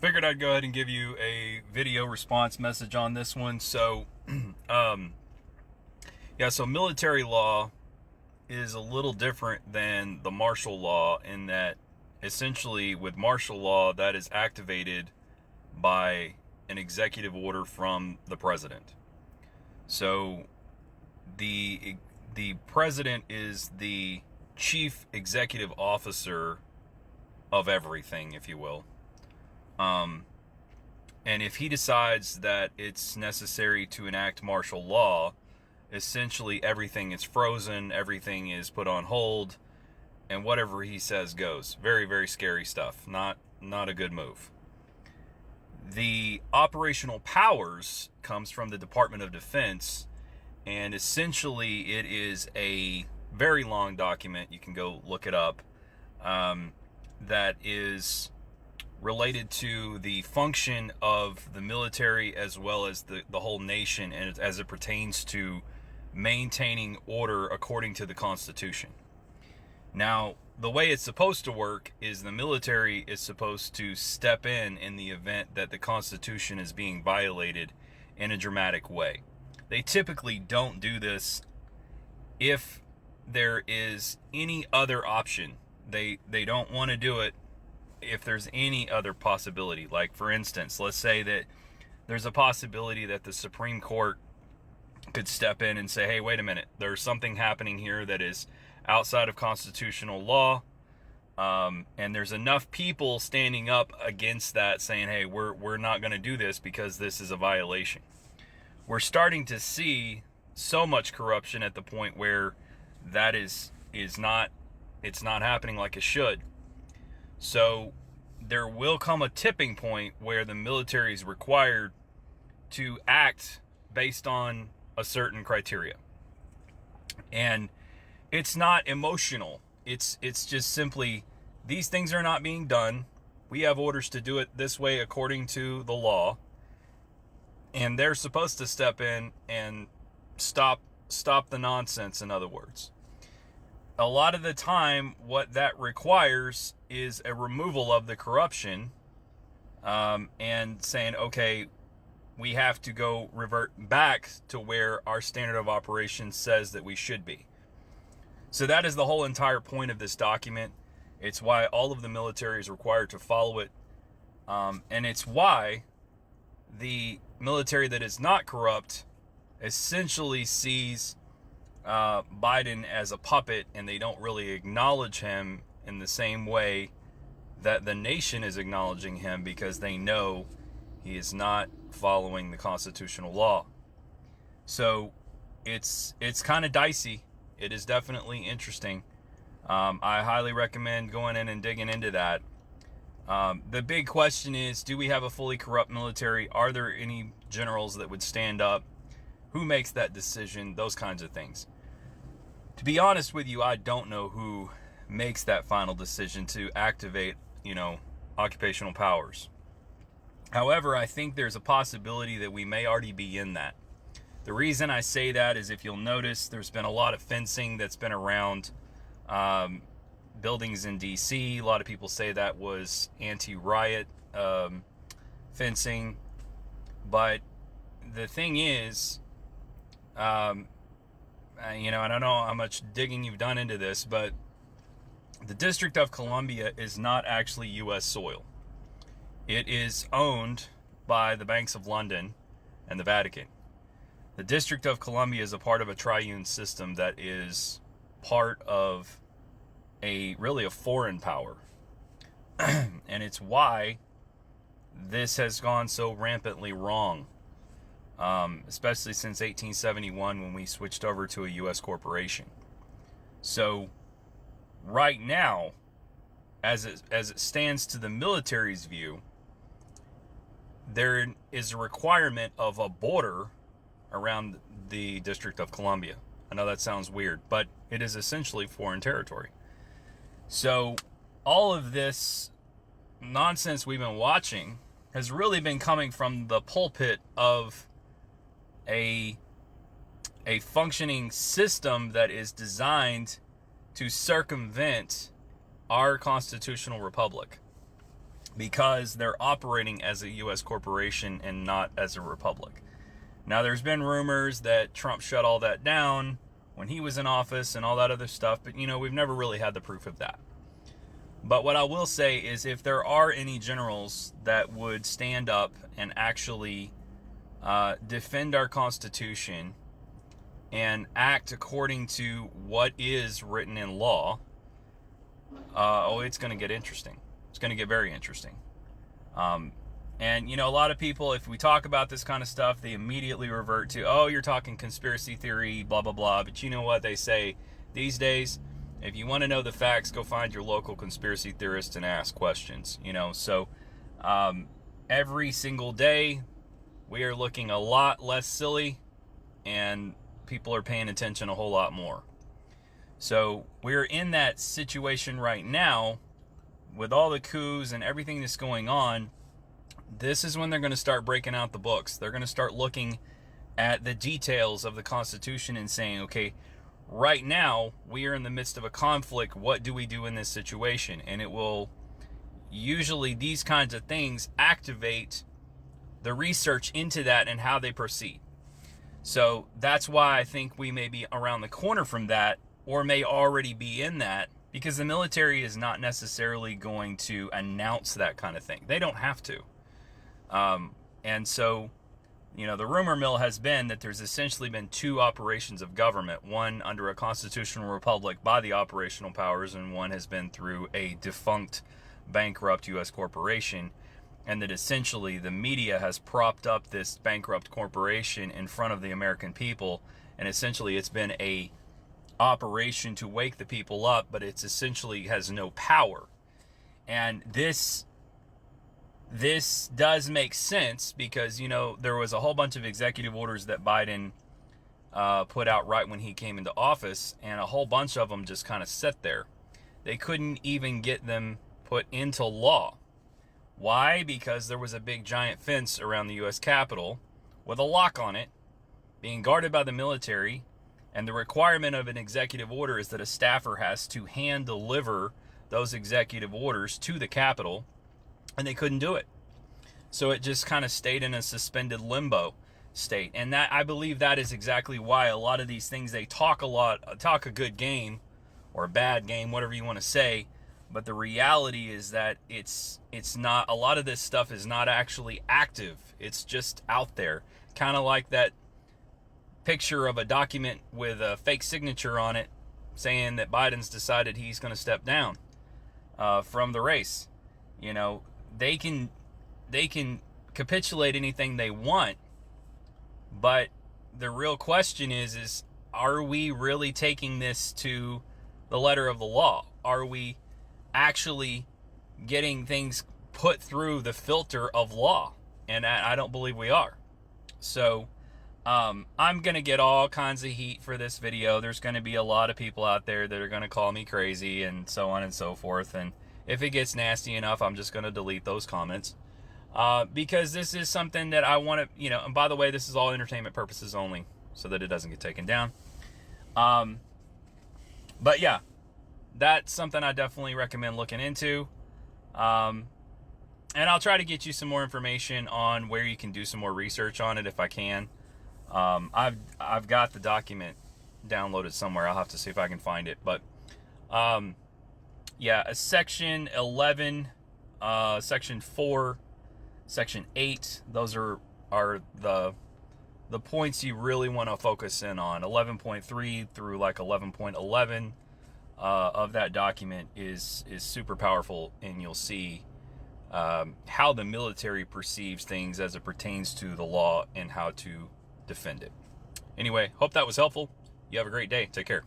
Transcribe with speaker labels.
Speaker 1: Figured I'd go ahead and give you a video response message on this one. So, so military law is a little different than the martial law in that essentially with martial law, that is activated by an executive order from the president. So the president is the chief executive officer of everything, if you will. And if he decides that it's necessary to enact martial law, essentially everything is frozen, everything is put on hold, and whatever he says goes. Very, very scary stuff. Not a good move. The operational powers comes from the Department of Defense, and essentially it is a very long document. You can go look it up. That is related to the function of the military as well as the whole nation, and as it pertains to maintaining order according to the Constitution. Now, the way it's supposed to work is the military is supposed to step in the event that the Constitution is being violated in a dramatic way. They typically don't do this if there is any other option. They don't want to do it if there's any other possibility. Like, for instance, let's say that there's a possibility that the Supreme Court could step in and say, hey, wait a minute, there's something happening here that is outside of constitutional law, and there's enough people standing up against that saying, hey, we're not going to do this because this is a violation. We're starting to see so much corruption at the point where that is not, it's not happening like it should. So there will come a tipping point where the military is required to act based on a certain criteria. And it's not emotional. It's just simply, these things are not being done. We have orders to do it this way according to the law. And they're supposed to step in and stop the nonsense, in other words. A lot of the time, what that requires is a removal of the corruption, and saying, okay, we have to go revert back to where our standard of operations says that we should be. So that is the whole entire point of this document. It's why all of the military is required to follow it. And it's why the military that is not corrupt essentially sees Biden as a puppet, and they don't really acknowledge him in the same way that the nation is acknowledging him, because they know he is not following the constitutional law. So it's kind of dicey. It is definitely interesting. I highly recommend going in and digging into that. The big question is, do we have a fully corrupt military? Are there any generals that would stand up? Who makes that decision? Those kinds of things. To be honest with you, I don't know who makes that final decision to activate, occupational powers. However, I think there's a possibility that we may already be in that. The reason I say that is, if you'll notice, there's been a lot of fencing that's been around buildings in D.C. A lot of people say that was anti-riot fencing. But the thing is, I don't know how much digging you've done into this, but the District of Columbia is not actually U.S. soil. It is owned by the Banks of London and the Vatican. The District of Columbia is a part of a triune system that is part of really a foreign power. And it's why this has gone so rampantly wrong, especially since 1871, when we switched over to a U.S. corporation. So right now, as it stands to the military's view, there is a requirement of a border around the District of Columbia. I know that sounds weird, but it is essentially foreign territory. So all of this nonsense we've been watching has really been coming from the pulpit of a functioning system that is designed to circumvent our constitutional republic. because they're operating as a U.S. corporation and not as a republic. Now, there's been rumors that Trump shut all that down when he was in office and all that other stuff, but, we've never really had the proof of that. But what I will say is, if there are any generals that would stand up and actually defend our Constitution and act according to what is written in law, it's going to get interesting. It's going to get very interesting. And, a lot of people, if we talk about this kind of stuff, they immediately revert to, oh, you're talking conspiracy theory, blah, blah, blah. But you know what they say these days? If you want to know the facts, go find your local conspiracy theorist and ask questions, So every single day, we are looking a lot less silly, and people are paying attention a whole lot more. So we're in that situation right now with all the coups and everything that's going on. This is when they're going to start breaking out the books. They're going to start looking at the details of the Constitution and saying, okay, right now we are in the midst of a conflict. What do we do in this situation? And it will usually, these kinds of things activate the research into that and how they proceed. So that's why I think we may be around the corner from that, or may already be in that, because the military is not necessarily going to announce that kind of thing. They don't have to. And so, the rumor mill has been that there's essentially been two operations of government, one under a constitutional republic by the operational powers, and one has been through a defunct, bankrupt U.S. corporation, and that essentially the media has propped up this bankrupt corporation in front of the American people, and essentially it's been a operation to wake the people up, but it's essentially has no power. And this does make sense because, there was a whole bunch of executive orders that Biden put out right when he came into office, and a whole bunch of them just kind of sat there. They couldn't even get them put into law. Why? Because there was a big giant fence around the U.S. Capitol with a lock on it, being guarded by the military, and the requirement of an executive order is that a staffer has to hand deliver those executive orders to the Capitol, and they couldn't do it. So it just kind of stayed in a suspended limbo state. And that, I believe that is exactly why a lot of these things, they talk a good game or a bad game, whatever you want to say. But the reality is that it's not, a lot of this stuff is not actually active. It's just out there. Kind of like that picture of a document with a fake signature on it saying that Biden's decided he's going to step down from the race. They can capitulate anything they want, but the real question is are we really taking this to the letter of the law? Are we actually getting things put through the filter of law? And I don't believe we are. So I'm going to get all kinds of heat for this video. There's going to be a lot of people out there that are going to call me crazy and so on and so forth. And if it gets nasty enough, I'm just going to delete those comments. Because this is something that I want to, and by the way, this is all entertainment purposes only, so that it doesn't get taken down. But yeah, that's something I definitely recommend looking into. And I'll try to get you some more information on where you can do some more research on it if I can. I've got the document downloaded somewhere. I'll have to see if I can find it. But yeah, Section 11, Section 4, Section 8, those are the points you really want to focus in on. 11.3 through like 11.11 of that document is super powerful, and you'll see how the military perceives things as it pertains to the law and how to defend it. Anyway, hope that was helpful. You have a great day. Take care.